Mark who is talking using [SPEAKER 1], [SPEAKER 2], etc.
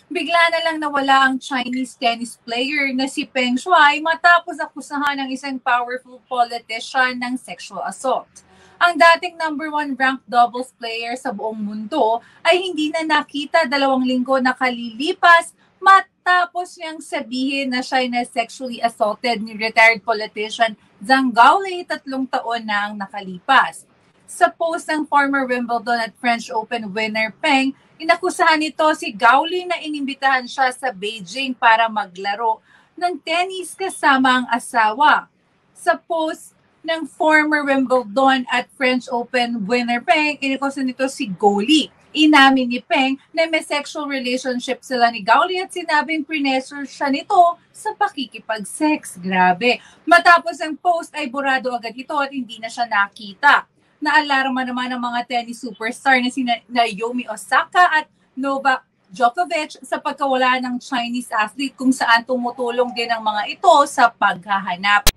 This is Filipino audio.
[SPEAKER 1] Bigla na lang nawala ang Chinese tennis player na si Peng Shuai matapos akusahan ng isang powerful politician ng sexual assault. Ang dating #1 ranked doubles player sa buong mundo ay hindi na nakita 2 linggo na kalilipas matapos niyang sabihin na siya na sexually assaulted ni retired politician Zhang Gaoli 3 taon na ang nakalipas. Sa post ng former Wimbledon at French Open winner Peng, inakusahan nito si Gaoli na inimbitahan siya sa Beijing para maglaro ng tennis kasama ang asawa. Sa post ng former Wimbledon at French Open winner Peng, inakusahan nito si Gaoli. Inamin ni Peng na may sexual relationship sila ni Gaoli at sinabing pressure siya nito sa pakikipag-sex. Grabe. Matapos ang post ay burado agad ito at hindi na siya nakita. Naalarma naman ang mga tennis superstar na sina Naomi Osaka at Novak Djokovic sa pagkawala ng Chinese athlete kung saan tumutulong din ang mga ito sa paghahanap